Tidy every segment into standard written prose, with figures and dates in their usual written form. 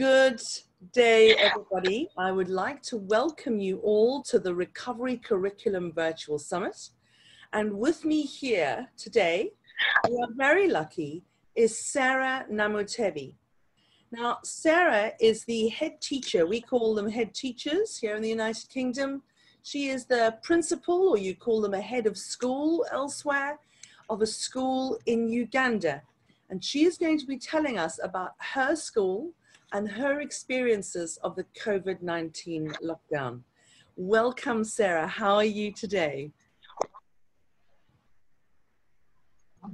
Good day, everybody. I would like to welcome you all to the Recovery Curriculum Virtual Summit. And with me here today, we are very lucky, is Sara Namutebi. Now, Sara is the head teacher. We call them head teachers here in the United Kingdom. She is the principal, or you call them a head of school elsewhere, of a school in Uganda. And she is going to be telling us about her school and her experiences of the COVID-19 lockdown. Welcome, Sara. How are you today?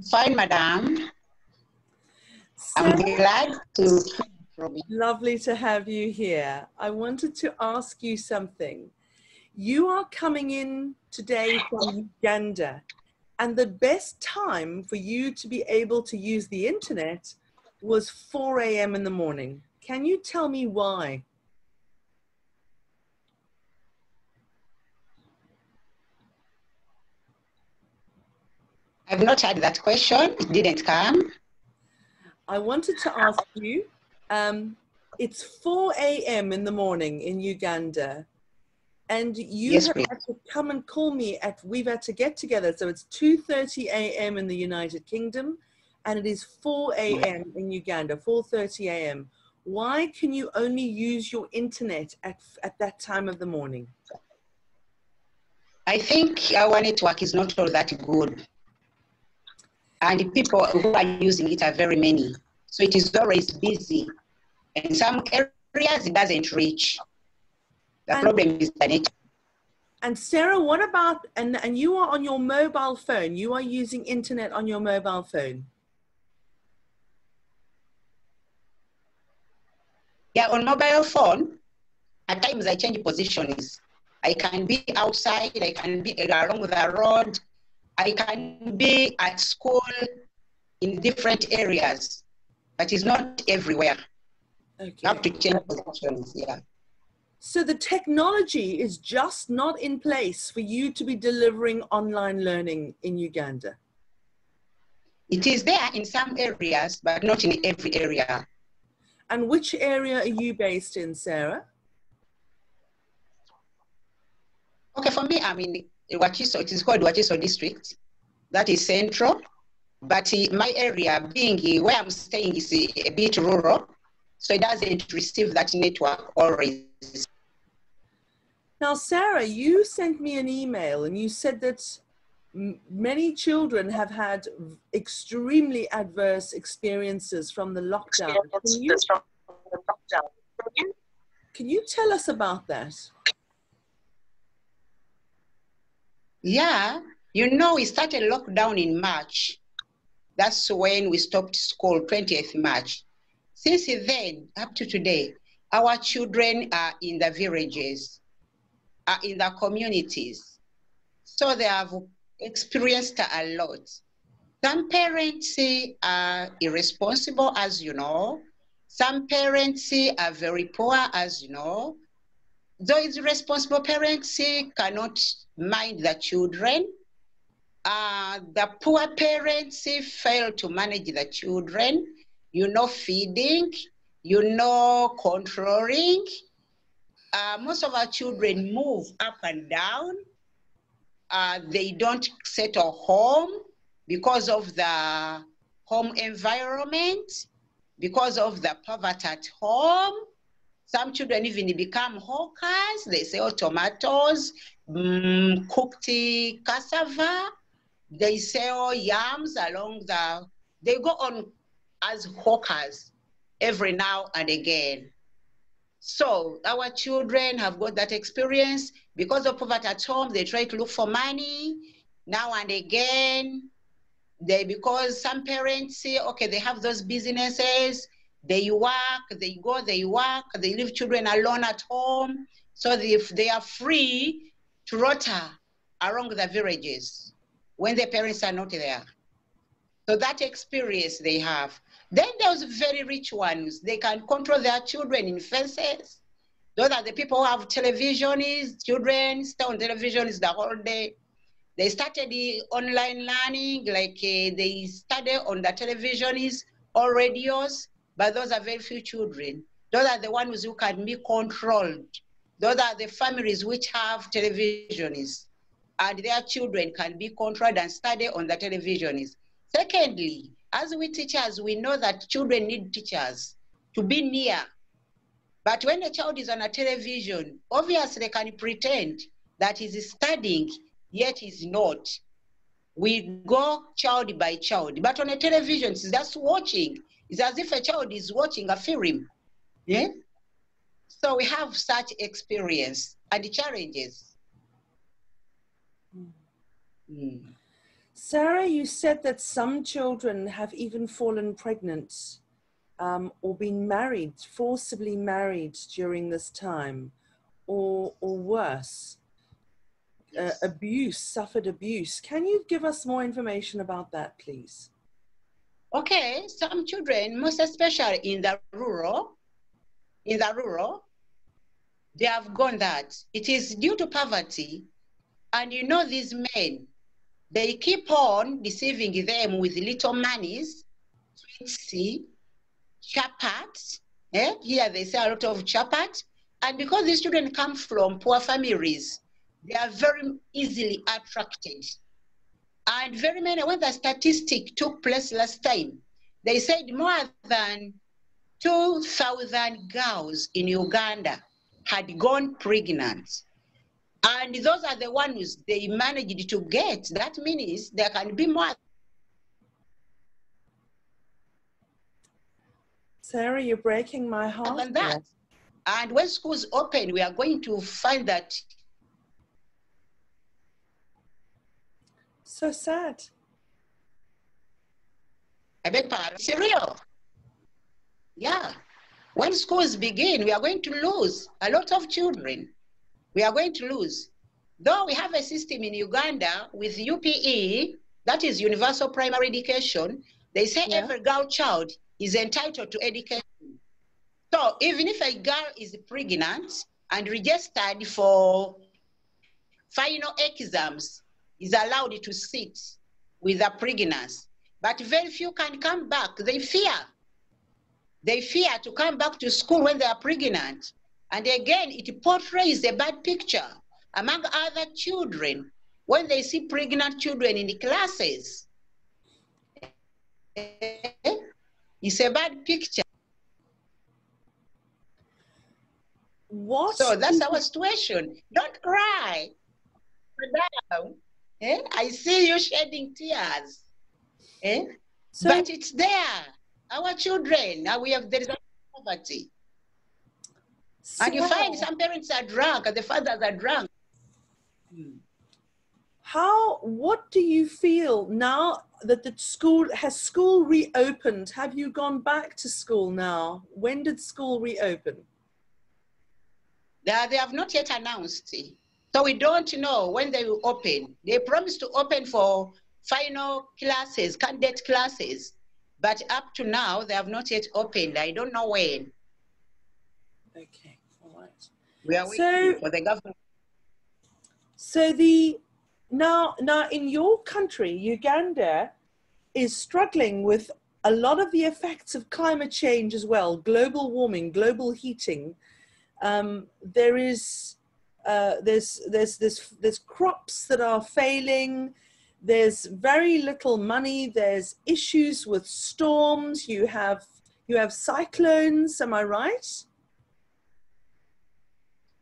Fine, madam. Sara, I'm glad to. lovely to have you here. I wanted to ask you something. You are coming in today from Uganda, and the best time for you to be able to use the internet was 4 a.m. in the morning. Can you tell me why? I've not had that question. It didn't come. I wanted to ask you, it's 4 a.m. in the morning in Uganda, and you Yes, have please. had to come and call me we've had to get together. So it's 2:30 a.m. in the United Kingdom, and it is 4 a.m. in Uganda, 4:30 a.m. Why can you only use your internet at that time of the morning? I think our network is not all that good. And the people who are using it are very many. So it is always busy. In some areas, it doesn't reach. The problem is the network. And Sara, what about, and you are on your mobile phone, you are using internet on your mobile phone? Yeah, on mobile phone, at times I change positions. I can be outside, I can be along the road, I can be at school in different areas, but it's not everywhere. Okay. You have to change positions, yeah. So the technology is just not in place for you to be delivering online learning in Uganda? It is there in some areas, but not in every area. And which area are you based in, Sara? Okay, for me, I'm in Wachiso. It is called Wachiso district. That is central. But my area, being where I'm staying, is a bit rural, so it doesn't receive that network always. Now, Sara, you sent me an email and you said that many children have had extremely adverse experiences from the lockdown. Can you tell us about that? Yeah, you know, we started lockdown in March. That's when we stopped school, 20th March. Since then, up to today, our children are in the villages, are in the communities. So they have experienced a lot. Some parents are irresponsible, as you know. Some parents are very poor, as you know. Those irresponsible parents cannot mind the children. The poor parents fail to manage the children, feeding, controlling. Most of our children move up and down. They don't settle home because of the home environment, because of the poverty at home. Some children even become hawkers. They sell tomatoes, cooked cassava. They sell yams they go on as hawkers every now and again. So our children have got that experience. Because of poverty at home, they try to look for money now and again. Because some parents say, okay, they have those businesses, they work, they work, they leave children alone at home. So they are free to rotter around the villages when their parents are not there. So that experience they have. Then there's very rich ones. They can control their children in fences. Those are the people who have televisions, children stay on televisions the whole day. They started the online learning, like they study on the televisions or radios, but those are very few children. Those are the ones who can be controlled. Those are the families which have televisions, and their children can be controlled and study on the televisions. Secondly, as we teachers, we know that children need teachers to be near. But when a child is on a television, obviously they can pretend that he's studying, yet he's not. We go child by child. But on a television, it's just watching. It's as if a child is watching a film. Yeah? So we have such experience and challenges. Sara, you said that some children have even fallen pregnant or been married, forcibly married during this time, or worse, Yes. suffered abuse. Can you give us more information about that, please? Okay, some children, most especially in the rural, they have gone that. It is due to poverty. And you know, these men, they keep on deceiving them with little monies, sweet chapat. Here they say a lot of chapat. And because these children come from poor families, they are very easily attracted. And very many, when the statistic took place last time, they said more than 2,000 girls in Uganda had gone pregnant. And those are the ones they managed to get. That means there can be more. Sara, you're breaking my heart. Than that. And when schools open, we are going to find that. So sad. I beg pardon. It's real. Yeah. When schools begin, we are going to lose a lot of children. We are going to lose. Though we have a system in Uganda with UPE, that is Universal Primary Education, they say every girl child is entitled to education. So even if a girl is pregnant and registered for final exams, is allowed to sit with a pregnancy. But very few can come back. They fear. They fear to come back to school when they are pregnant. And again, it portrays a bad picture among other children when they see pregnant children in the classes. It's a bad picture. What? So that's our situation. Don't cry. Madam, I see you shedding tears. So, but it's there. Our children, now there is poverty. And you find some parents are drunk and the fathers are drunk. What do you feel now that the school reopened? Have you gone back to school now? When did school reopen? They have not yet announced. So we don't know when they will open. They promised to open for final classes, candidate classes. But up to now, they have not yet opened. I don't know when. Okay, all right. We are waiting for the government. So now in your country, Uganda is struggling with a lot of the effects of climate change as well, global warming, global heating. There's crops that are failing. There's very little money. There's issues with storms. You have cyclones. Am I right?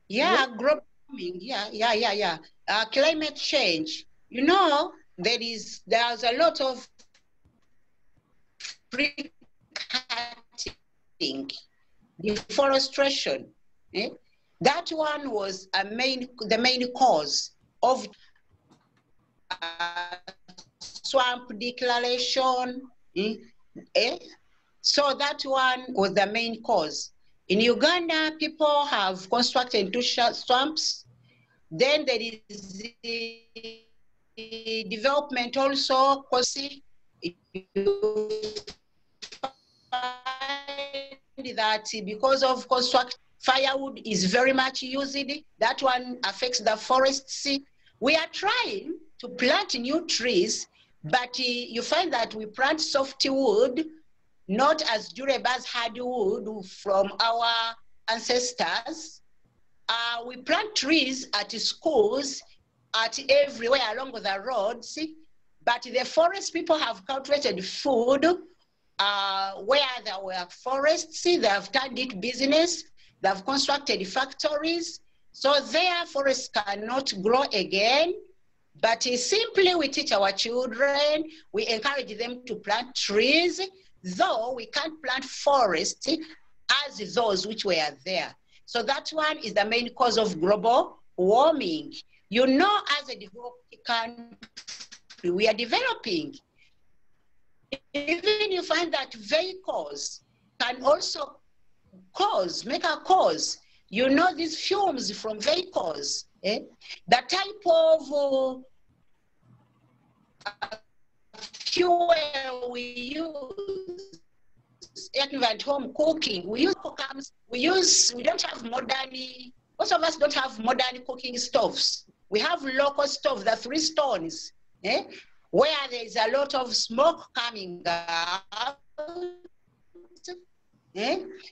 Yeah, global warming. Yeah. Climate change. You know, there's a lot of tree cutting, deforestation. That one was the main cause of swamp declaration. So that one was the main cause. In Uganda, people have constructed 2 swamps. Then there is the development also. That because of construction, firewood is very much used. That one affects the forests. We are trying to plant new trees, but you find that we plant softwood not as durable as hardwood from our ancestors. We plant trees at schools, at everywhere along the roads, but the forest people have cultivated food where there were forests. They have turned it business. They have constructed factories. So their forests cannot grow again. But simply we teach our children, we encourage them to plant trees, though we can't plant forests as those which were there. So that one is the main cause of global warming. You know, as a developing country, we are developing. Even you find that vehicles can also make a cause. You know, these fumes from vehicles, the type of fuel we use at home cooking. We don't have most of us don't have modern cooking stoves. We have local stoves, the 3 stones, where there is a lot of smoke coming out.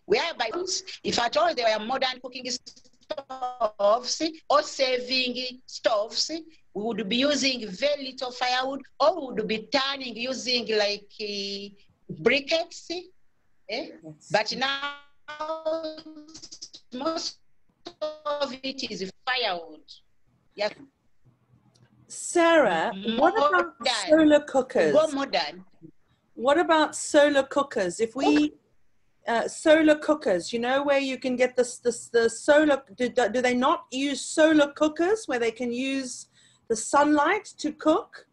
Whereby, if at all there were modern cooking stoves or saving stoves, we would be using very little firewood, or we would be using like briquettes. Yes. But now most of it is firewood. Yes. Sarah, what about solar cookers? Go modern. What about solar cookers? If we solar cookers, you know, where you can get the solar, do they not use solar cookers where they can use the sunlight to cook?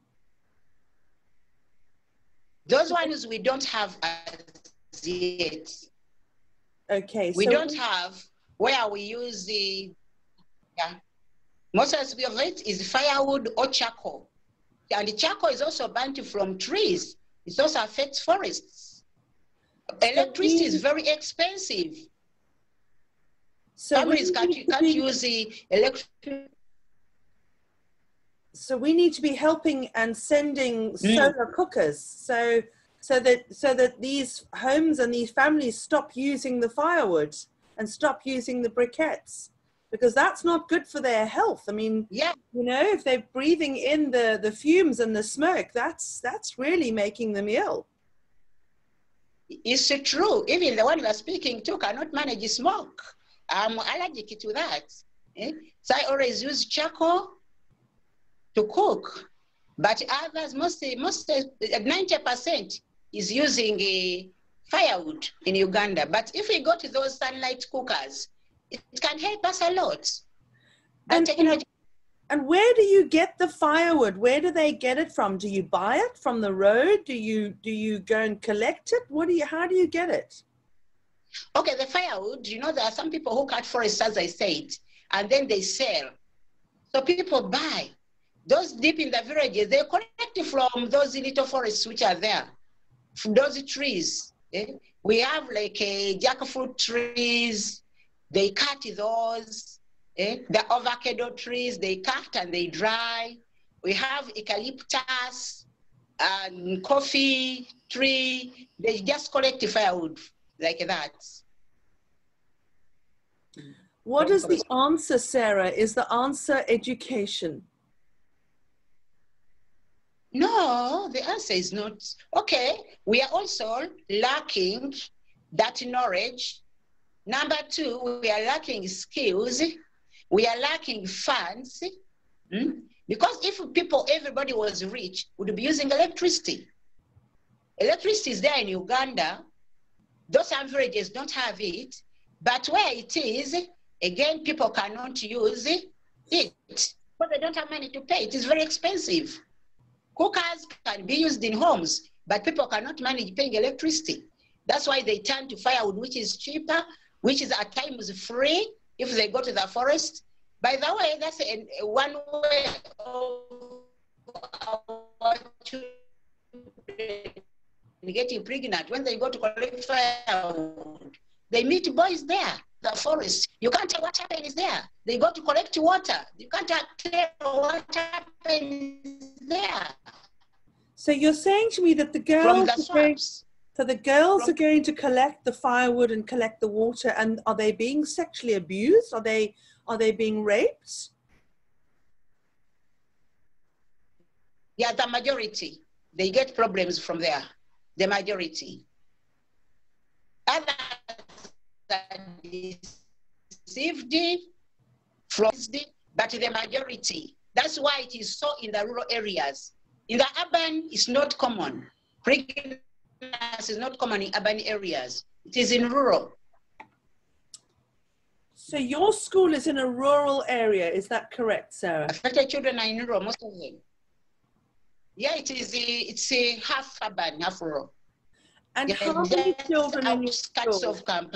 Those ones we don't have as yet. Okay. We don't have where we use most of it is firewood or charcoal. And the charcoal is also burnt from trees. It also affects forests. Electricity is very expensive. So families can't use the electricity. So we need to be helping and sending solar cookers so that these homes and these families stop using the firewood and stop using the briquettes, because that's not good for their health. I mean, yeah, you know, if they're breathing in the fumes and the smoke, that's really making them ill. It's true. Even the one you are speaking to cannot manage smoke. I'm allergic to that. So I always use charcoal to cook, but others, most 90% is using firewood in Uganda. But if we go to those sunlight cookers, it can help us a lot. And where do you get the firewood? Where do they get it from? Do you buy it from the road? Do you go and collect it? How do you get it? Okay, the firewood, you know, there are some people who cut forests, as I said, and then they sell. So people buy. Those deep in the villages, they collect from those little forests which are there, from those trees. We have like jackfruit trees, they cut those. The avocado trees, they cut and they dry. We have eucalyptus and coffee tree. They just collect firewood like that. What is the answer, Sarah? Is the answer education? No, the answer is not. Okay, we are also lacking that knowledge. Number 2, we are lacking skills. We are lacking funds. Because if everybody was rich, would be using electricity. Electricity is there in Uganda. Those some villages don't have it. But where it is, again, people cannot use it because they don't have money to pay. It is very expensive. Cookers can be used in homes, but people cannot manage paying electricity. That's why they turn to firewood, which is cheaper, which is at times free if they go to the forest. By the way, that's one way of our children getting pregnant. When they go to collect firewood, they meet boys there, the forest. You can't tell what happens there. They go to collect water. You can't tell what happens there. So you're saying to me that the girls from the swamps. So the girls are going to collect the firewood and collect the water, and are they being sexually abused? Are they being raped? Yeah, the majority. They get problems from there. The majority. Others are deceived, but the majority. That's why it is so in the rural areas. In the urban, it's not common. Pregnancy is not common in urban areas. It is in rural. So your school is in a rural area, is that correct, Sarah? Affected children are in rural, most of them. Yeah, it's a half urban, half rural. And Yeah, how many children in your school? Of camp.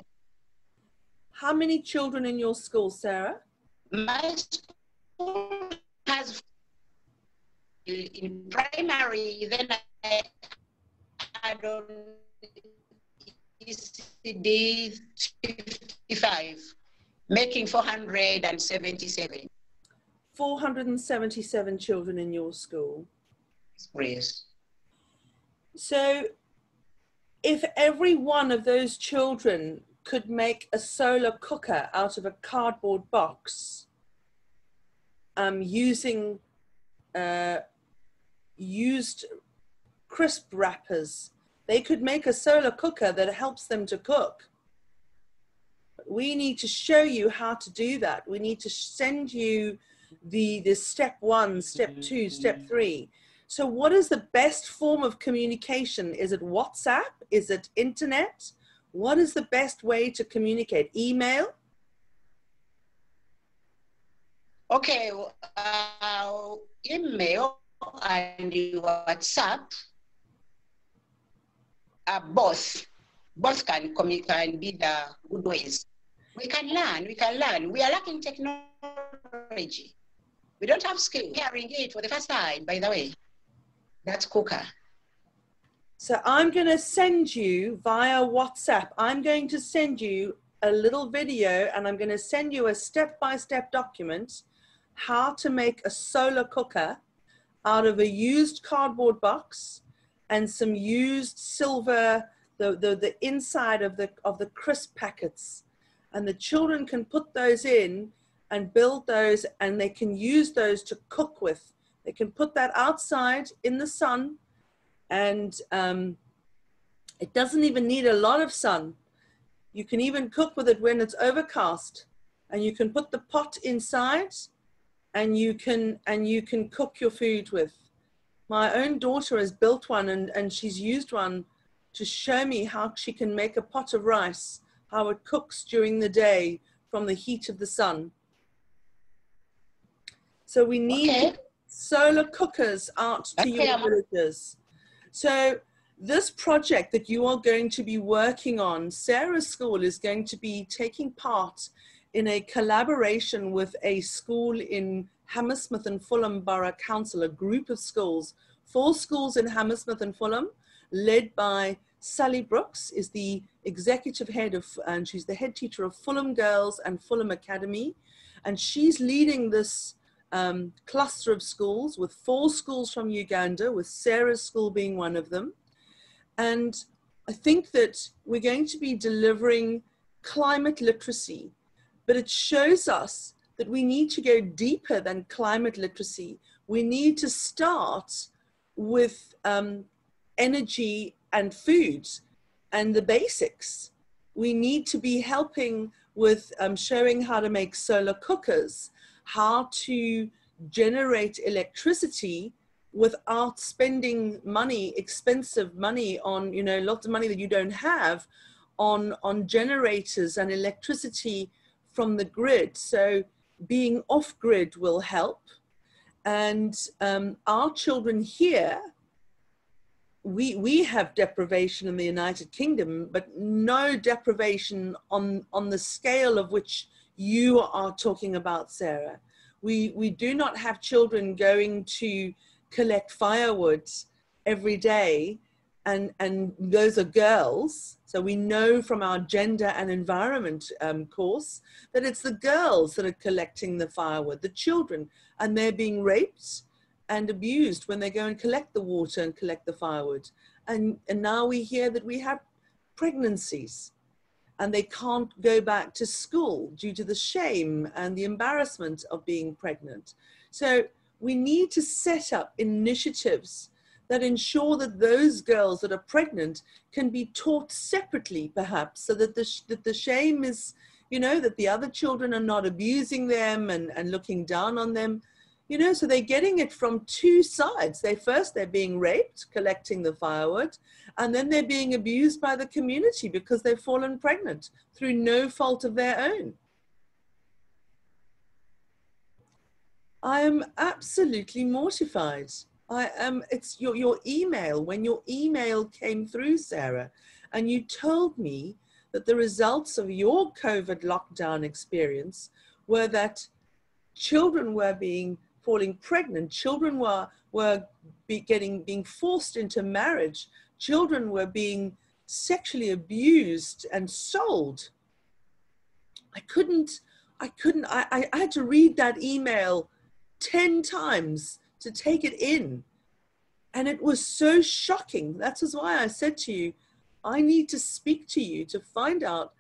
How many children in your school, Sarah? My school has in primary, then I had on ECD 55, making 477. 477 children in your school. Yes. So if every one of those children could make a solar cooker out of a cardboard box, using used crisp wrappers, they could make a solar cooker that helps them to cook. We need to show you how to do that. We need to send you the step 1, step 2, step 3. So what is the best form of communication? Is it WhatsApp? Is it internet? What is the best way to communicate? Email? Okay, email and WhatsApp are both can be the good ways. We can learn. We are lacking technology. We don't have skill. Hearing it for the first time, by the way. That's cooker. So I'm going to send you via WhatsApp. I'm going to send you a little video, and I'm going to send you a step-by-step document how to make a solar cooker out of a used cardboard box and some used silver, the inside of the crisp packets. And the children can put those in and build those, and they can use those to cook with. They can put that outside in the sun, and it doesn't even need a lot of sun. You can even cook with it when it's overcast, and you can put the pot inside, and you can cook your food with. My own daughter has built one, and she's used one to show me how she can make a pot of rice, how it cooks during the day from the heat of the sun. So we need solar cookers out to your villages. So this project that you are going to be working on, Sarah's school is going to be taking part in a collaboration with a school in Hammersmith and Fulham Borough Council, a group of schools, 4 schools in Hammersmith and Fulham, led by Sally Brooks, is the executive head of, and she's the head teacher of Fulham Girls and Fulham Academy. And she's leading this cluster of schools with 4 schools from Uganda, with Sarah's school being one of them. And I think that we're going to be delivering climate literacy, but it shows us that we need to go deeper than climate literacy. We need to start with energy and food and the basics. We need to be helping with showing how to make solar cookers, how to generate electricity without spending money, expensive money on, you know, lots of money that you don't have on generators and electricity from the grid. So being off grid will help. And our children here, we have deprivation in the United Kingdom, but no deprivation on the scale of which you are talking about, Sarah. We do not have children going to collect firewood every day, and those are girls. So we know from our gender and environment course that it's the girls that are collecting the firewood, the children, and they're being raped and abused when they go and collect the water and collect the firewood. And now we hear that we have pregnancies and they can't go back to school due to the shame and the embarrassment of being pregnant. So we need to set up initiatives that ensure that those girls that are pregnant can be taught separately, perhaps, so that the shame is, you know, that the other children are not abusing them and looking down on them. You know, so they're getting it from two sides. They're being raped, collecting the firewood, and then they're being abused by the community because they've fallen pregnant through no fault of their own. I am absolutely mortified. I am, it's your email, when your email came through, Sara, and you told me that the results of your COVID lockdown experience were that children were falling pregnant, children were being forced into marriage, children were being sexually abused and sold. I had to read that email 10 times to take it in. And it was so shocking. That is why I said to you, I need to speak to you to find out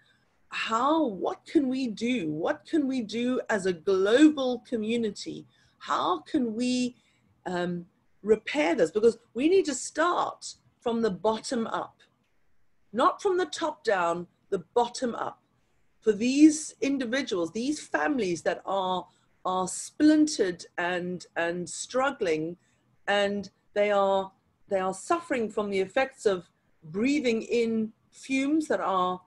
what can we do? What can we do as a global community? How can we repair this? Because we need to start from the bottom up, not from the top down, the bottom up. For these individuals, these families that are splintered and struggling, and they are suffering from the effects of breathing in fumes that are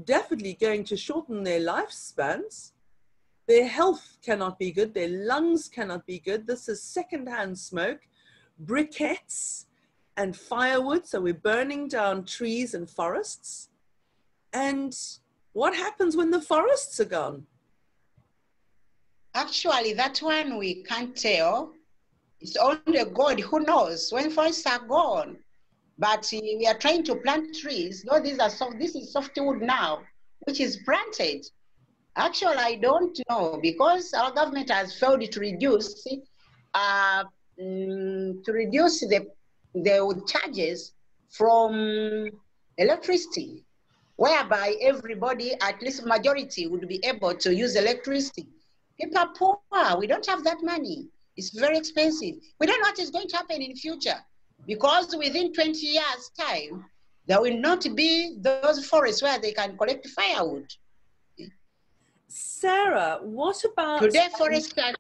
definitely going to shorten their lifespans. Their health cannot be good, their lungs cannot be good. This is secondhand smoke, briquettes and firewood, so we're burning down trees and forests. And what happens when the forests are gone? Actually, that one we can't tell. It's only God who knows when forests are gone. But we are trying to plant trees. No, this is softwood now, which is planted. Actually, I don't know, because our government has failed to reduce the charges from electricity, whereby everybody, at least majority, would be able to use electricity. People are poor. We don't have that money. It's very expensive. We don't know what is going to happen in the future, because within 20 years' time, there will not be those forests where they can collect firewood. Sara, what about today forests are...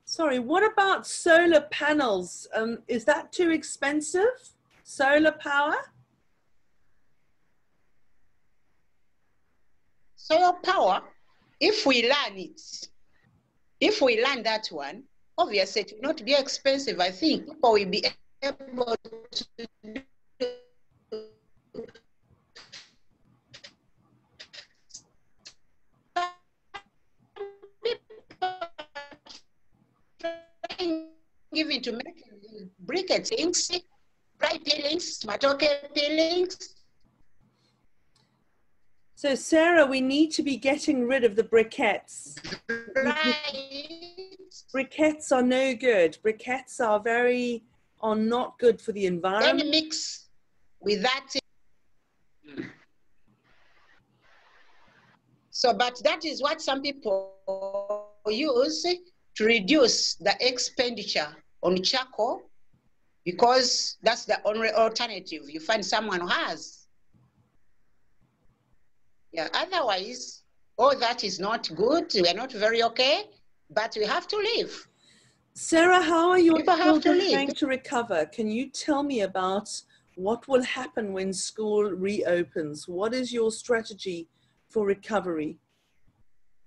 Sorry, what about solar panels? Is that too expensive? Solar power? Solar power, if we learn it, if we learn that one, obviously it will not be expensive. I think people will be able to do even to make briquettes, inks, dry peelings, matoke peelings. So Sara, we need to be getting rid of the briquettes. Right. Briquettes are no good. Briquettes are not good for the environment. Then mix with that. So, but that is what some people use to reduce the expenditure on charcoal, because that's the only alternative you find someone who has. Yeah, otherwise, all that is not good. We are not very okay, but we have to live. Sara, how are your children going to recover? Can you tell me about what will happen when school reopens? What is your strategy for recovery?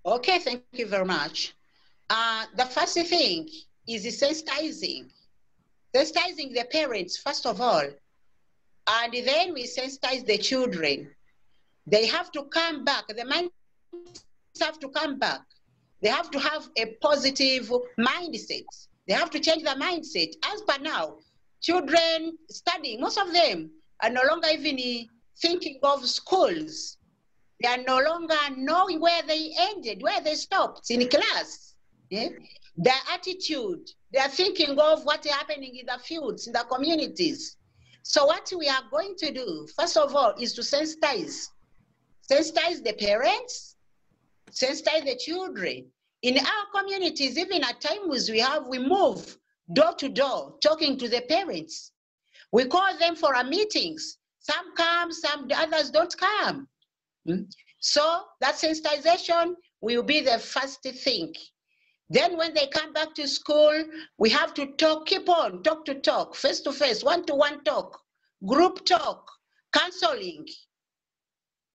Okay, thank you very much. The first thing is sensitizing. Sensitizing the parents, first of all, and then we sensitize the children. They have to come back. The minds have to come back. They have to have a positive mindset. They have to change their mindset. As per now, children studying, most of them are no longer even thinking of schools. They are no longer knowing where they ended, where they stopped in class. Yeah? Their attitude, they are thinking of what's happening in the fields, in the communities. So what we are going to do, first of all, is to sensitize the parents, sensitize the children. In our communities, even at times we move door to door talking to the parents. We call them for our meetings. Some come, the others don't come. So that sensitization will be the first thing. Then when they come back to school, we have to talk, keep on, talk to talk, face to face, one-to-one talk, group talk, counseling.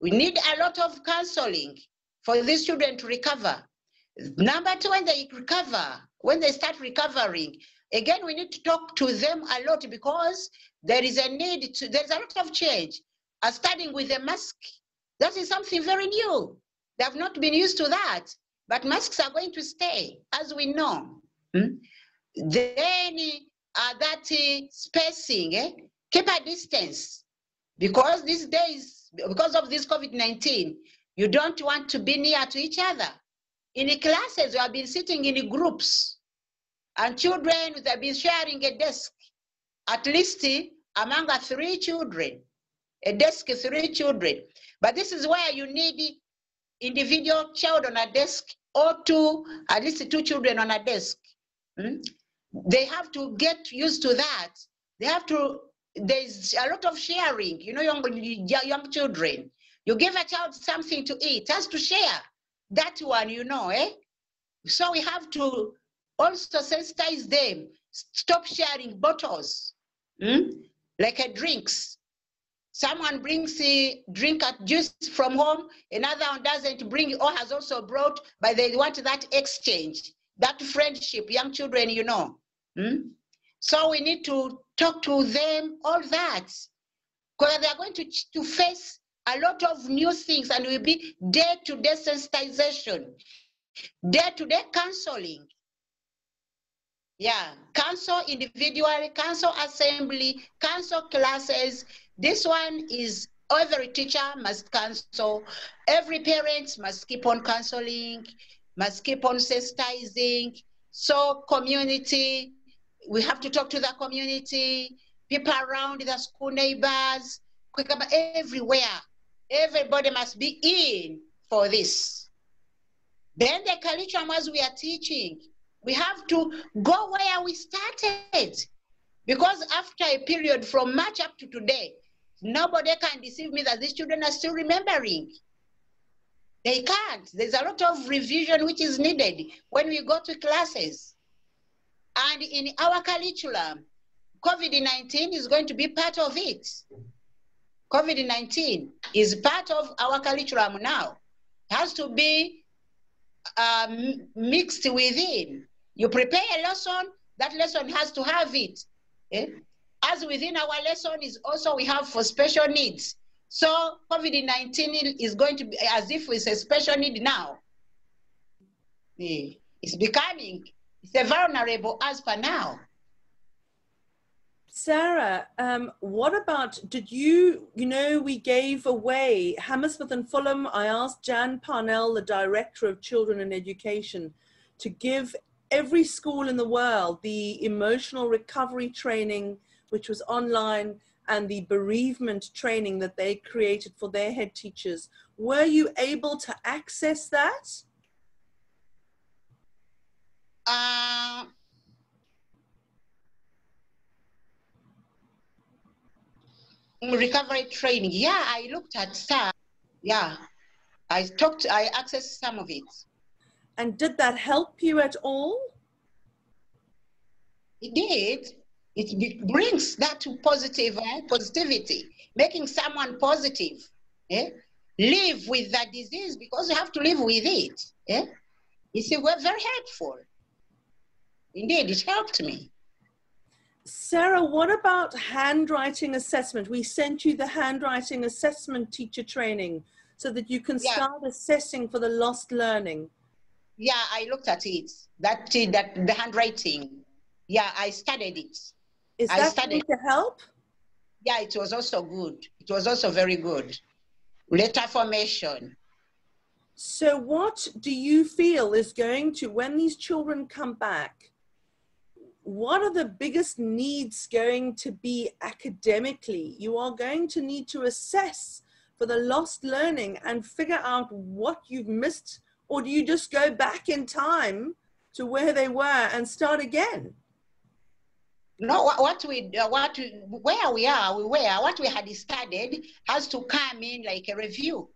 We need a lot of counseling for these children to recover. Number two, when they recover, when they start recovering, again, we need to talk to them a lot because there is a need to, there's a lot of change. Starting with the mask, that is something very new. They have not been used to that, but masks are going to stay, as we know. Then that spacing, keep a distance, because these days, because of this COVID-19, you don't want to be near to each other. In the classes, we have been sitting in groups, and children have been sharing a desk, at least among 3 children, a desk, 3 children. But this is where you need individual child on a desk, or at least 2 children on a desk. They have to get used to that. They have to, there's a lot of sharing, you know, young children. You give a child something to eat, has to share that one, you know, So we have to also sensitize them, stop sharing bottles, like drinks. Someone brings a drink at juice from home, another one doesn't bring or has also brought, but they want that exchange, that friendship, young children, you know. So we need to talk to them, all that, because they are going to face a lot of new things, and will be day-to-day sensitization, day-to-day counseling. Yeah, counsel individually, counsel assembly, counsel classes. This one is every teacher must counsel, every parent must keep on counseling, must keep on sensitizing. So community, we have to talk to the community, people around the school, neighbors, everywhere. Everybody must be in for this. Then the curriculum, as we are teaching, we have to go where we started. Because after a period from March up to today, nobody can deceive me that these children are still remembering. They can't. There's a lot of revision which is needed when we go to classes. And in our curriculum, COVID-19 is going to be part of it. COVID-19 is part of our curriculum now. It has to be mixed within. You prepare a lesson, that lesson has to have it. As within our lesson is also we have for special needs. So COVID-19 is going to be as if it's a special need now. It's becoming, it's a vulnerable as per now. Sara, what about, did you know, we gave away Hammersmith and Fulham. I asked Jan Parnell, the Director of Children and Education, to give every school in the world the emotional recovery training, which was online, and the bereavement training that they created for their head teachers. Were you able to access that? Recovery training, yeah, I looked at some. Yeah, I accessed some of it. And did that help you at all? It did. It brings that to positivity, making someone positive. Live with that disease, because you have to live with it. It's very helpful. Indeed, it helped me. Sara, what about handwriting assessment? We sent you the handwriting assessment teacher training so that you can start assessing for the lost learning. Yeah, I looked at it. That the handwriting. Yeah, I studied it. Is that going to help? Yeah, it was also good. It was also very good. Letter formation. So what do you feel is going to, when these children come back, what are the biggest needs going to be academically? You are going to need to assess for the lost learning and figure out what you've missed, or do you just go back in time to where they were and start again? No, what we had studied has to come in like a review.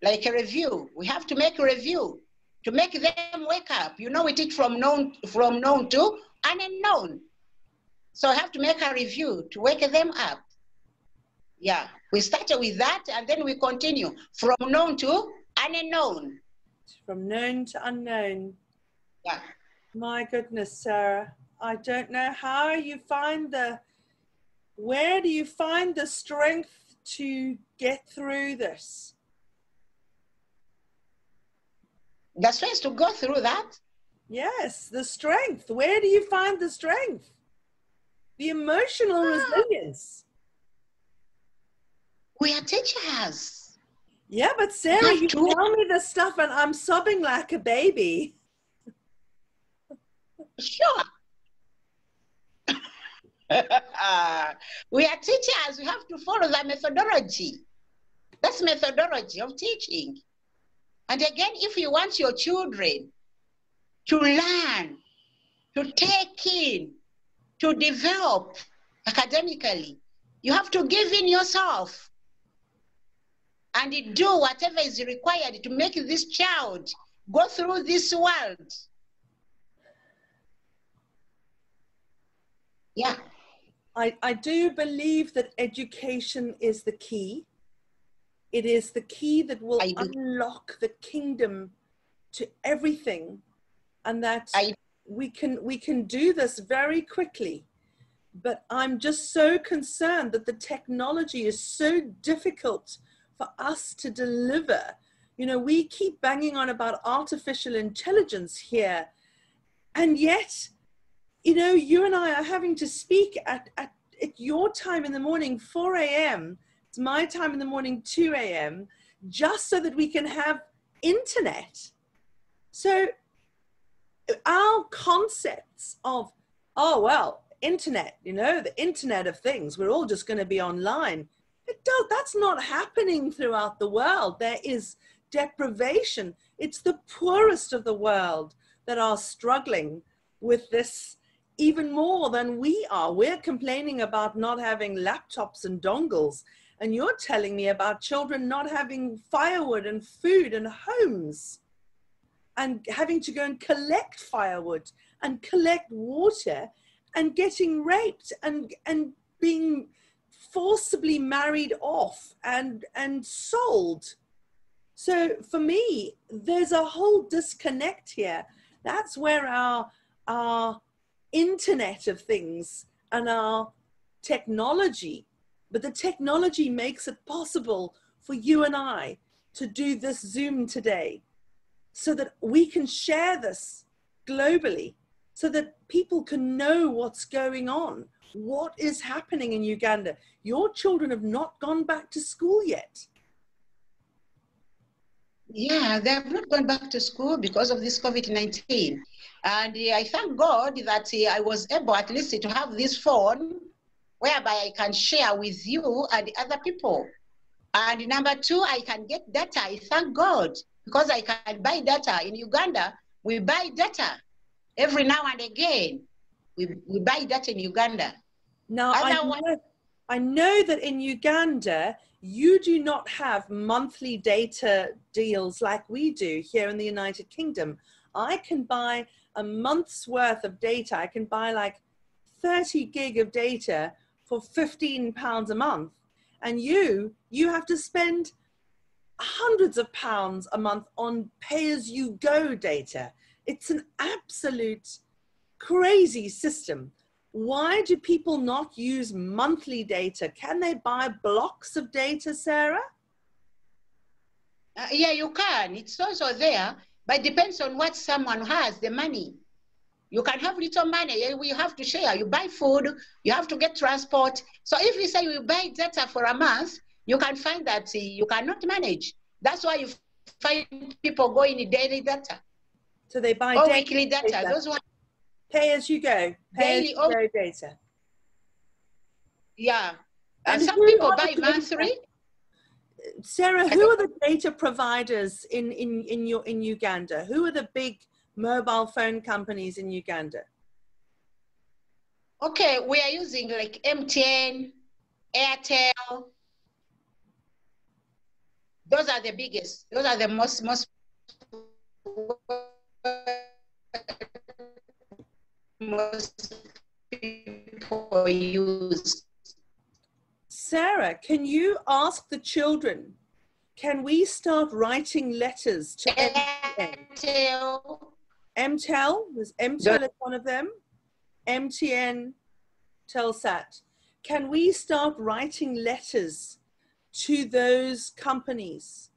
Like a review. We have to make a review to make them wake up. You know, we teach from known to unknown. So I have to make a review to wake them up. Yeah, we started with that and then we continue from known to unknown. From known to unknown. Yeah. My goodness, Sarah. I don't know how you find where do you find the strength to get through this? The strength to go through that? Yes, the strength. Where do you find the strength? The emotional resilience. We are teachers. Yeah, but Sarah, you tell me this stuff and I'm sobbing like a baby. Sure. We are teachers. We have to follow the methodology. That's methodology of teaching. And again, if you want your children to learn, to take in, to develop academically, you have to give in yourself and do whatever is required to make this child go through this world. Yeah. I do believe that education is the key. It is the key that will unlock the kingdom to everything, and that we can do this very quickly. But I'm just so concerned that the technology is so difficult for us to deliver. You know, we keep banging on about artificial intelligence here, and yet, you know, you and I are having to speak at your time in the morning, 4 a.m., it's my time in the morning, 2 a.m., just so that we can have internet. So our concepts of, oh, well, internet, you know, the internet of things, we're all just going to be online. That's not happening throughout the world. There is deprivation. It's the poorest of the world that are struggling with this even more than we are. We're complaining about not having laptops and dongles, and you're telling me about children not having firewood and food and homes, and having to go and collect firewood and collect water, and getting raped and being forcibly married off and sold. So for me, there's a whole disconnect here. That's where our internet of things and our technology, but the technology makes it possible for you and I to do this Zoom today so that we can share this globally, so that people can know what's going on, what is happening in Uganda. Your children have not gone back to school yet. Yeah, they have not gone back to school because of this COVID-19. And I thank God that I was able at least to have this phone whereby I can share with you and other people. And number two, I can get data. I thank God because I can buy data. In Uganda, we buy data every now and again. We buy data in Uganda. Now, I know that in Uganda, you do not have monthly data deals like we do here in the United Kingdom. I can buy a month's worth of data. I can buy like 30 gig of data for £15 a month. And you have to spend hundreds of pounds a month on pay-as-you-go data. It's an absolute crazy system. Why do people not use monthly data? Can they buy blocks of data, Sarah? Yeah, you can. It's also there, but it depends on what someone has, the money. You can have little money, you have to share. You buy food, you have to get transport. So if you say you buy data for a month, you can find that you cannot manage. That's why you find people going in daily data. So they buy or weekly data. Those ones. Pay as you go. Pay as Daily, you go data. yeah. And Some who people are buy the monthly. Sarah, who are the data providers in Uganda? Who are the big mobile phone companies in Uganda? Okay, we are using like MTN, Airtel. Those are the biggest. Those are the most people use. Sarah, can you ask the children, can we start writing letters to MTN? Airtel. MTEL, there's MTEL is one of them. MTN, Telsat. Can we start writing letters to those companies,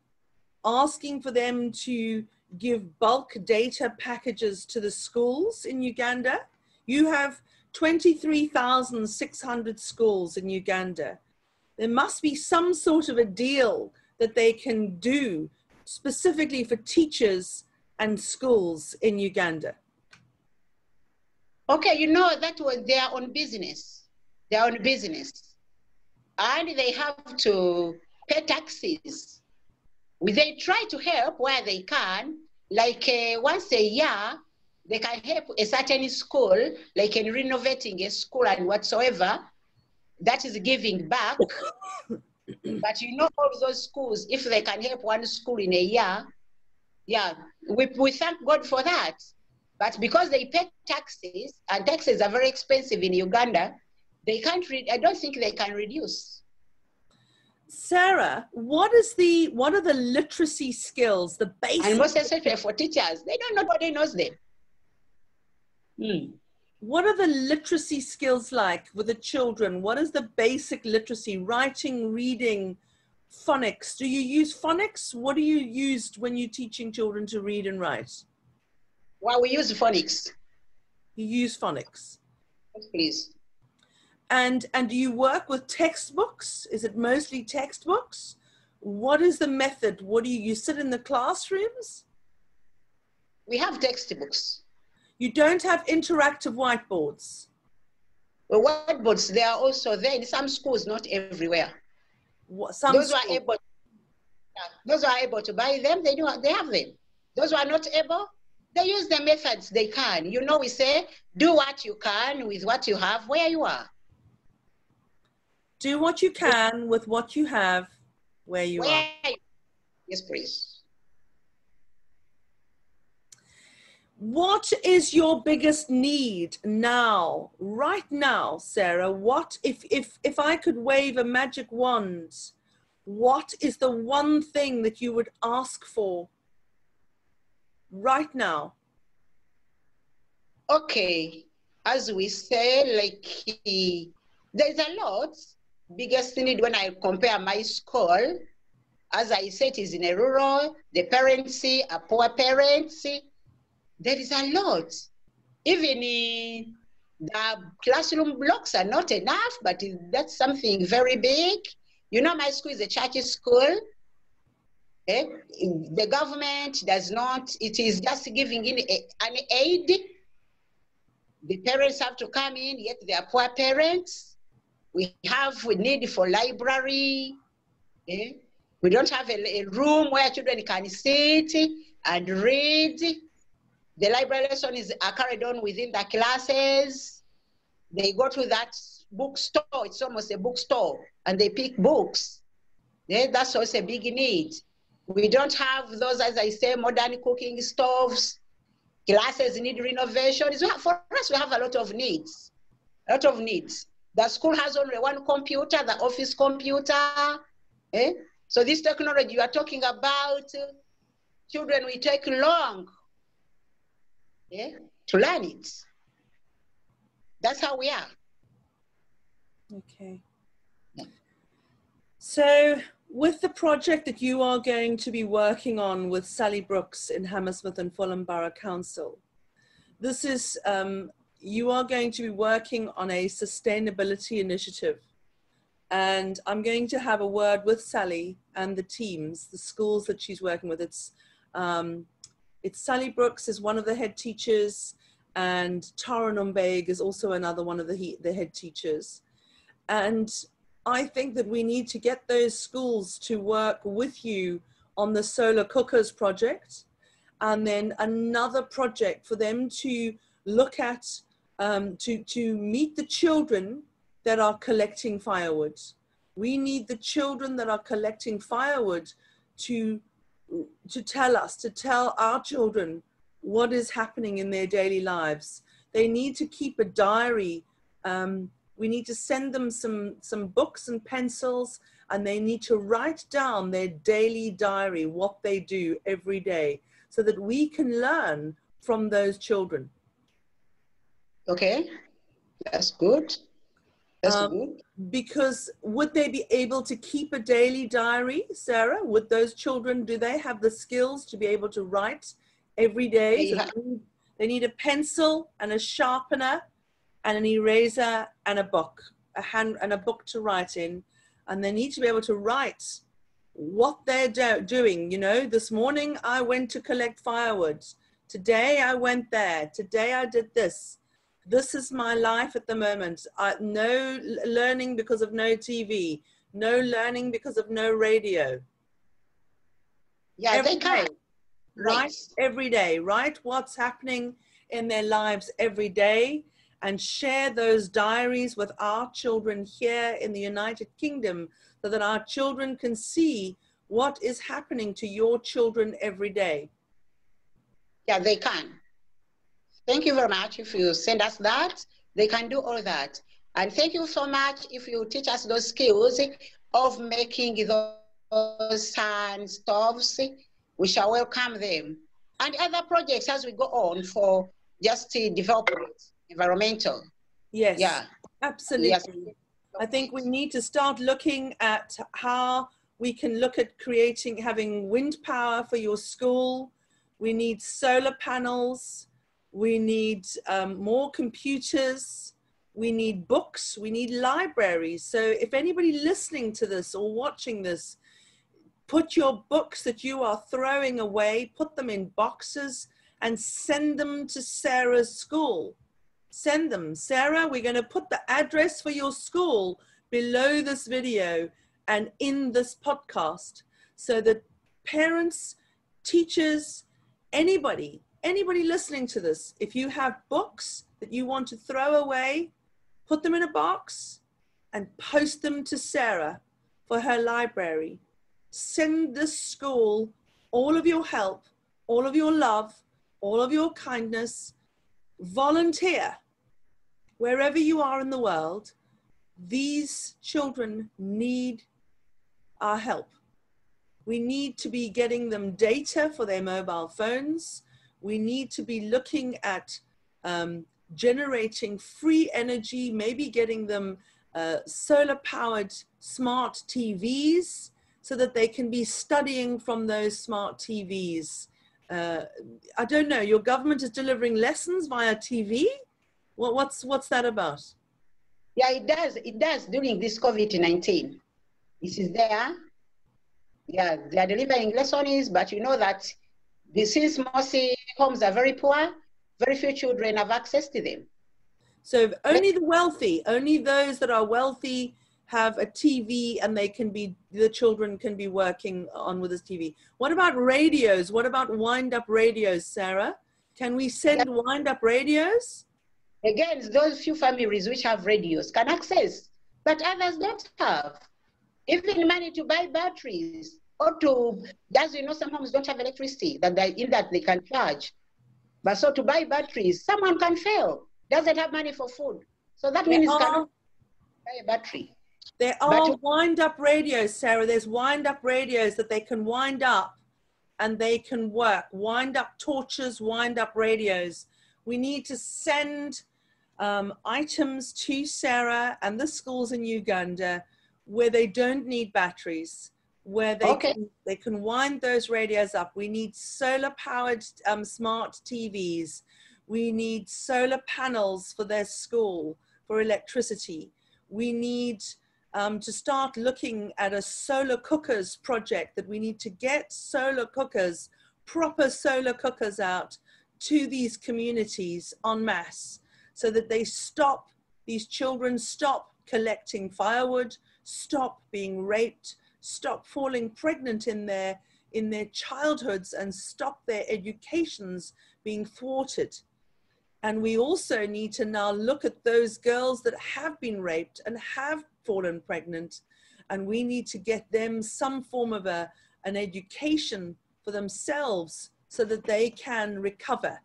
asking for them to give bulk data packages to the schools in Uganda? You have 23,600 schools in Uganda. There must be some sort of a deal that they can do specifically for teachers and schools in Uganda. Okay, you know that was their own business. Their own business. And they have to pay taxes. They try to help where they can, like once a year, they can help a certain school, like in renovating a school and whatsoever, that is giving back. But you know, all those schools, if they can help one school in a year, yeah, we thank God for that. But because they pay taxes, and taxes are very expensive in Uganda, they can't, I don't think they can reduce. Sarah, what are the literacy skills, the basic? And most especially for teachers, they don't know, nobody knows them. What are the literacy skills like with the children? What is the basic literacy? Writing, reading, phonics. Do you use phonics? What do you use when you're teaching children to read and write? Well, we use phonics. You use phonics? Yes, please. And do you work with textbooks? Is it mostly textbooks? What is the method? What do you sit in the classrooms? We have textbooks. You don't have interactive whiteboards? Well, whiteboards, they are also there in some schools, not everywhere. Those who are able to buy them, they have them. Those who are not able, they use the methods they can. You know, we say, do what you can with what you have where you are. Do what you can with what you have where you are. Yes, please. What is your biggest need now, right now, Sarah? What, if I could wave a magic wand, what is the one thing that you would ask for right now? Okay, as we say, like, there's a lot. Biggest need when I compare my school, as I said, is in a rural, the parents are poor parents. There is a lot. Even the classroom blocks are not enough, but that's something very big. You know, my school is a church school. The government does not, it is just giving in an aid. The parents have to come in, yet they are poor parents. We have a need for library. We don't have a room where children can sit and read. The library lessons are carried on within the classes. They go to that bookstore, it's almost a bookstore, and they pick books. That's also a big need. We don't have those, as I say, modern cooking stoves. Classes need renovations. For us, we have a lot of needs, The school has only one computer, the office computer. So this technology you are talking about, children will take long to learn it. That's how we are. Okay. So with the project that you are going to be working on with Sally Brooks in Hammersmith and Fulham Borough Council, this is, you are going to be working on a sustainability initiative. And I'm going to have a word with Sally and the teams, the schools that she's working with. It's Sally Brooks is one of the head teachers, and Tara Nombeg is also another one of the head teachers. And I think that we need to get those schools to work with you on the solar cookers project, and then another project for them to look at, to meet the children that are collecting firewood. We need the children that are collecting firewood to tell us, to tell our children what is happening in their daily lives. They need to keep a diary. We need to send them some books and pencils, and they need to write down their daily diary, what they do every day, so that we can learn from those children. Okay, that's good. That's good. Because would they be able to keep a daily diary, Sarah? Would those children, do they have the skills to be able to write every day? So they need a pencil and a sharpener and an eraser and a book, a book to write in. And they need to be able to write what they're doing. You know, this morning I went to collect firewood. Today I went there. Today I did this. This is my life at the moment. No learning because of no TV. No learning because of no radio. Yeah, every they can. Right, every day. Write what's happening in their lives every day, and share those diaries with our children here in the United Kingdom, so that our children can see what is happening to your children every day. Yeah, they can. Thank you very much. If you send us that, they can do all that. And thank you so much if you teach us those skills of making those sand stoves. We shall welcome them. And other projects as we go on for just development, environmental. Yes, yeah, absolutely. Yes. I think we need to start looking at how we can look at having wind power for your school. We need solar panels. We need more computers. We need books. We need libraries. So if anybody listening to this or watching this, put your books that you are throwing away, put them in boxes and send them to Sarah's school. Send them. Sarah, we're going to put the address for your school below this video and in this podcast, so that parents, teachers, anybody listening to this, if you have books that you want to throw away, put them in a box and post them to Sara for her library. Send this school all of your help, all of your love, all of your kindness. Volunteer wherever you are in the world. These children need our help. We need to be getting them data for their mobile phones. We need to be looking at generating free energy, maybe getting them solar-powered smart TVs so that they can be studying from those smart TVs. I don't know, your government is delivering lessons via TV? What's that about? Yeah, it does during this COVID-19. This is there. Yeah, they are delivering lessons, but you know that since most homes are very poor, very few children have access to them. So only the wealthy, only those that are wealthy have a TV, and the children can be working on with this TV. What about radios? What about wind-up radios, Sarah? Can we send wind-up radios? Again, those few families which have radios can access, but others don't have. Even money to buy batteries, or some homes don't have electricity that they can charge. But so to buy batteries, someone can fail, doesn't have money for food. So that means cannot buy a battery. There are wind-up radios, Sarah. There's wind-up radios that they can wind up and they can work. Wind-up torches, wind-up radios. We need to send items to Sara and the schools in Uganda where they don't need batteries, where they can wind those radios up. We need solar-powered smart TVs. We need solar panels for their school for electricity. We need to start looking at a solar cookers project, that we need to get solar cookers, proper solar cookers out to these communities en masse so that they stop, these children stop collecting firewood, stop being raped, stop falling pregnant in their childhoods, and stop their educations being thwarted. And we also need to now look at those girls that have been raped and have fallen pregnant, and we need to get them some form of an education for themselves so that they can recover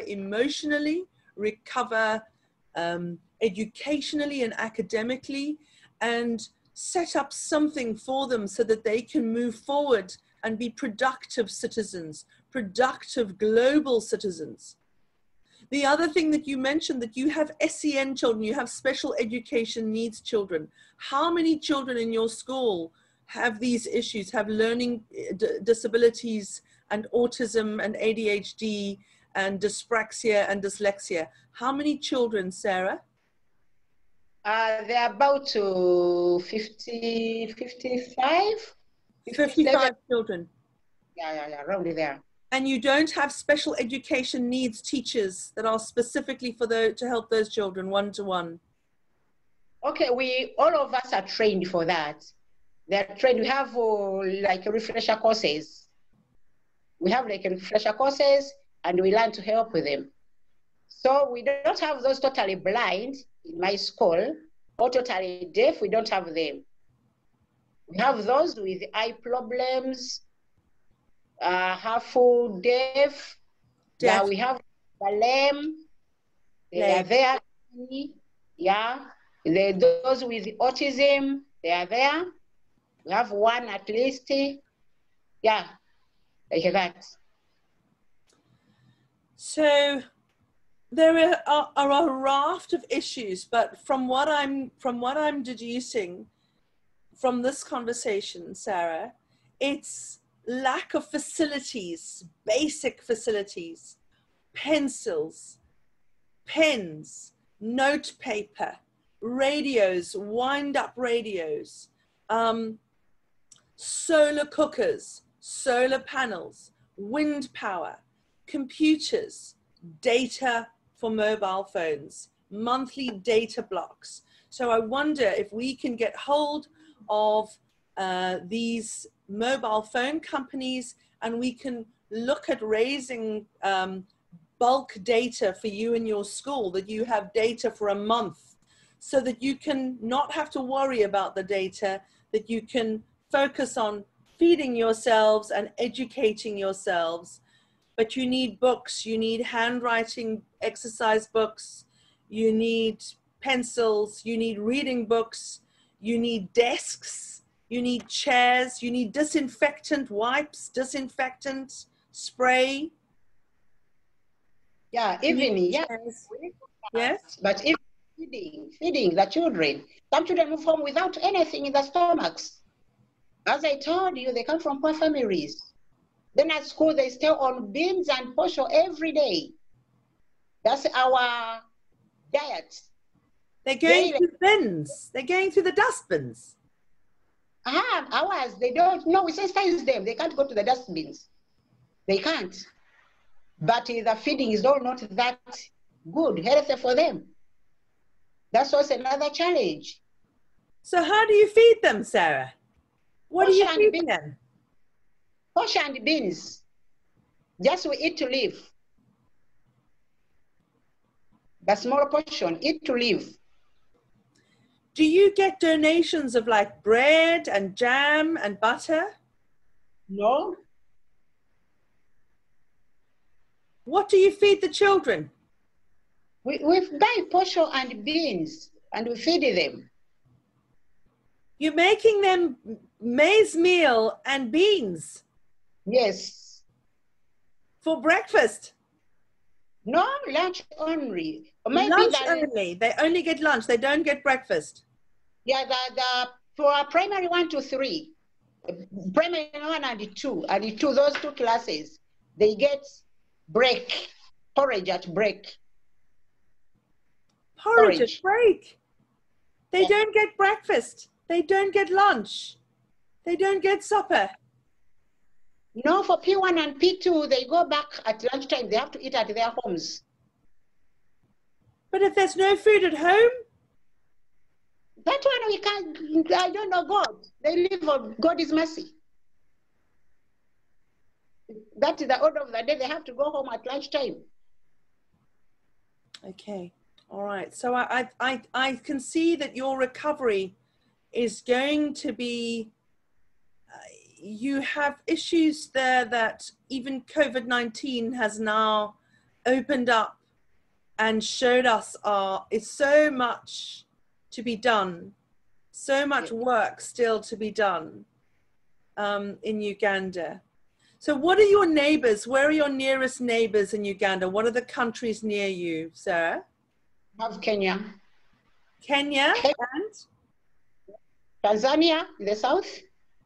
emotionally, recover educationally and academically, and set up something for them so that they can move forward and be productive citizens, productive global citizens. The other thing that you mentioned, that you have SEN children, you have special education needs children. How many children in your school have these issues, have learning disabilities and autism and ADHD and dyspraxia and dyslexia? How many children, Sarah? They're about 50, 55. 55 children. Yeah, around there. And you don't have special education needs teachers that are specifically for to help those children one-to-one? Okay, all of us are trained for that. They're trained. We have like refresher courses. We have like refresher courses, and we learn to help with them. So we don't have those totally blind in my school, or totally deaf. We don't have them. We have those with eye problems, half deaf. Now we have the lame. They are there. Yeah. Those with autism, they are there. We have one at least. Yeah, like that. So there are a raft of issues, but from what I'm deducing from this conversation, Sara, it's lack of facilities, basic facilities, pencils, pens, note paper, radios, wind-up radios, solar cookers, solar panels, wind power, computers, data for mobile phones, monthly data blocks. So I wonder if we can get hold of these mobile phone companies, and we can look at raising bulk data for you in your school, that you have data for a month, so that you can not have to worry about the data, that you can focus on feeding yourselves and educating yourselves. But you need books, you need handwriting exercise books, you need pencils, you need reading books, you need desks, you need chairs, you need disinfectant wipes, disinfectant spray. Yeah, even, yeah. Yes? But if feeding the children, some children move home without anything in their stomachs. As I told you, they come from poor families. Then at school, they stay on beans and posho every day. That's our diet. They're going through bins. They're going through the dustbins. Ours, they don't. No, we sensitize them. They can't go to the dustbins. They can't. But the feeding is all not that good, healthy for them. That's also another challenge. So how do you feed them, Sara? What do you feed them? Posho and beans. Just we eat to live. The small portion, eat to live. Do you get donations of like bread and jam and butter? No. What do you feed the children? We buy posho and beans and we feed them. You're making them maize meal and beans? Yes. For breakfast? No, lunch only. Lunch only. They only get lunch. They don't get breakfast. Yeah, for primary 1 to 3, primary 1 and 2, those two classes, they get porridge at break. Porridge at break. They don't get breakfast. They don't get lunch. They don't get supper. No, for P1 and P2, they go back at lunchtime. They have to eat at their homes. But if there's no food at home? That one we can't, I don't know God. They live on God is mercy. That is the order of the day. They have to go home at lunchtime. Okay, all right. So I can see that your recovery is going to be, you have issues there that even COVID-19 has now opened up and showed us is so much to be done, so much work still to be done in Uganda. So what are your neighbors? Where are your nearest neighbors in Uganda? What are the countries near you, Sara? We have Kenya. Kenya and? Tanzania in the south.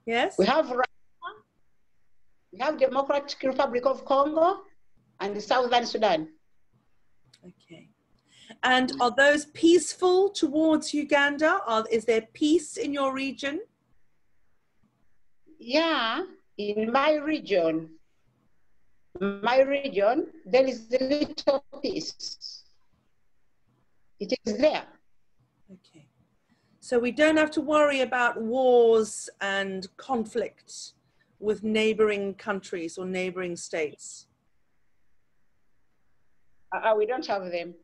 Yes. We have Rwanda. We have Democratic Republic of Congo and the Southern Sudan. Okay. And are those peaceful towards Uganda? Is there peace in your region? Yeah, in my region, there is a little peace. It is there. Okay. So we don't have to worry about wars and conflicts with neighboring countries or neighboring states. We don't have them.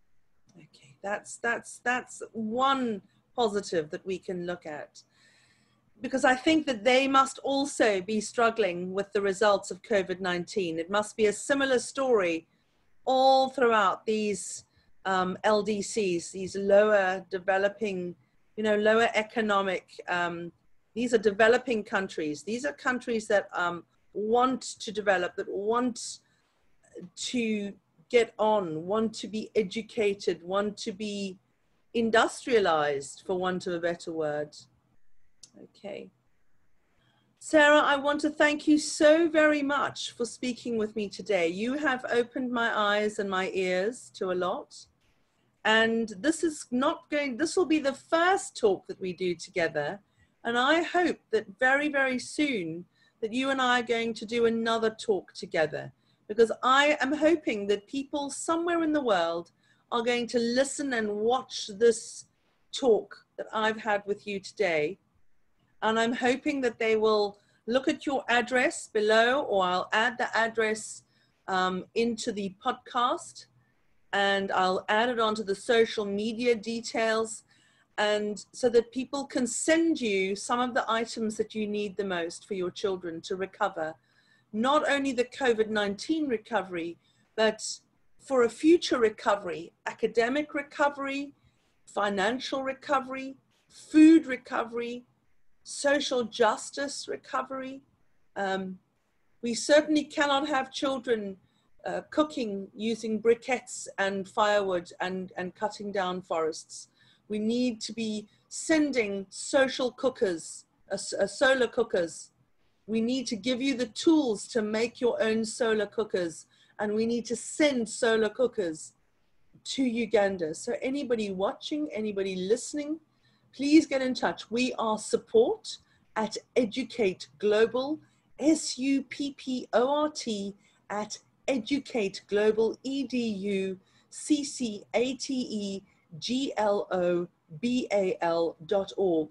Okay, that's one positive that we can look at, because I think that they must also be struggling with the results of COVID-19. It must be a similar story all throughout these LDCs, these lower developing, lower economic, these are developing countries. These are countries that want to develop, that want to get on, want to be educated, want to be industrialized, for want of a better word. Okay. Sara, I want to thank you so very much for speaking with me today. You have opened my eyes and my ears to a lot. And this will be the first talk that we do together. And I hope that very, very soon that you and I are going to do another talk together, because I am hoping that people somewhere in the world are going to listen and watch this talk that I've had with you today. And I'm hoping that they will look at your address below, or I'll add the address into the podcast, and I'll add it onto the social media details, and so that people can send you some of the items that you need the most for your children to recover, not only the COVID-19 recovery, but for a future recovery, academic recovery, financial recovery, food recovery, social justice recovery. We certainly cannot have children cooking using briquettes and firewood and cutting down forests. We need to be sending social cookers, solar cookers. We need to give you the tools to make your own solar cookers, and we need to send solar cookers to Uganda. So anybody watching, anybody listening, please get in touch. We are support at Educcate Global, SUPPORT at Educcate Global, EDUCCATEGLOBAL.org.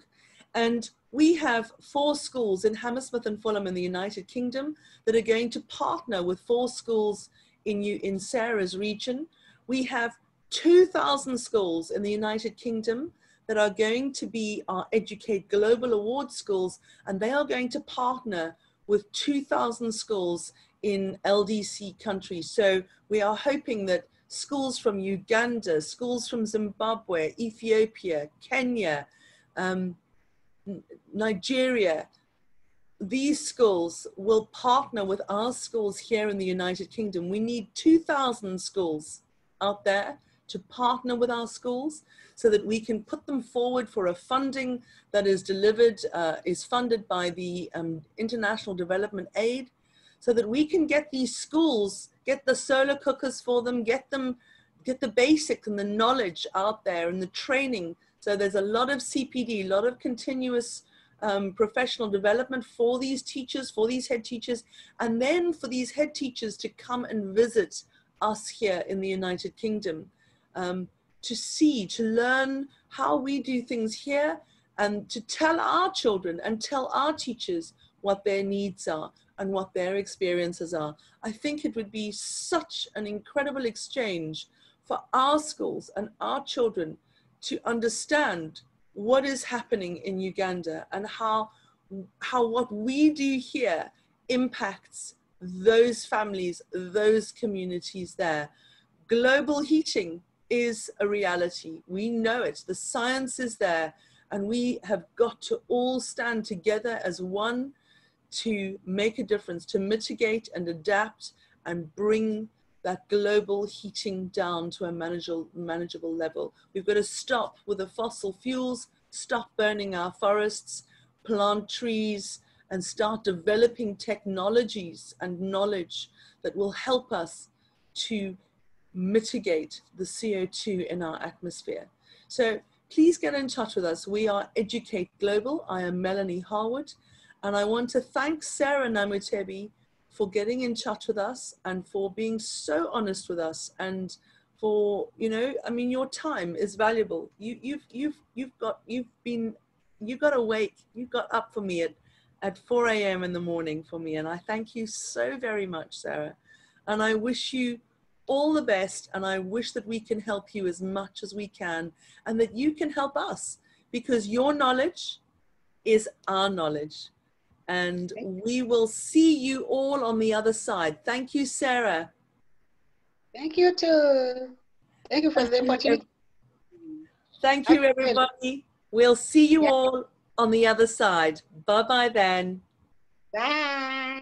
And we have 4 schools in Hammersmith and Fulham in the United Kingdom that are going to partner with 4 schools in Sara's region. We have 2,000 schools in the United Kingdom that are going to be our Educate Global Award schools, and they are going to partner with 2,000 schools in LDC countries. So we are hoping that schools from Uganda, schools from Zimbabwe, Ethiopia, Kenya, Nigeria, these schools will partner with our schools here in the United Kingdom. We need 2,000 schools out there to partner with our schools so that we can put them forward for a funding that is delivered, is funded by the International Development Aid, so that we can get these schools, get the solar cookers for them, get the basic and the knowledge out there and the training. So there's a lot of CPD, a lot of continuous professional development for these teachers, for these head teachers, and then for these head teachers to come and visit us here in the United Kingdom, to see, to learn how we do things here, and to tell our children and tell our teachers what their needs are and what their experiences are. I think it would be such an incredible exchange for our schools and our children to understand what is happening in Uganda and how what we do here impacts those families, those communities there. Global heating is a reality. We know it. The science is there, and we have got to all stand together as one to make a difference, to mitigate and adapt and bring that global heating down to a manageable level. We've got to stop with the fossil fuels, stop burning our forests, plant trees, and start developing technologies and knowledge that will help us to mitigate the CO2 in our atmosphere. So please get in touch with us. We are Educate Global. I am Melanie Harwood, and I want to thank Sara Namutebi for getting in touch with us and for being so honest with us, and for, you know, I mean, your time is valuable. You got awake, you got up for me at 4 a.m. in the morning for me, and I thank you so very much, Sara. And I wish you all the best, and I wish that we can help you as much as we can, and that you can help us, because your knowledge is our knowledge. And we will see you all on the other side. Thank you, Sara. Thank you too. Thank you for the opportunity. Thank you, everybody. We'll see you all on the other side. Bye-bye then. Bye.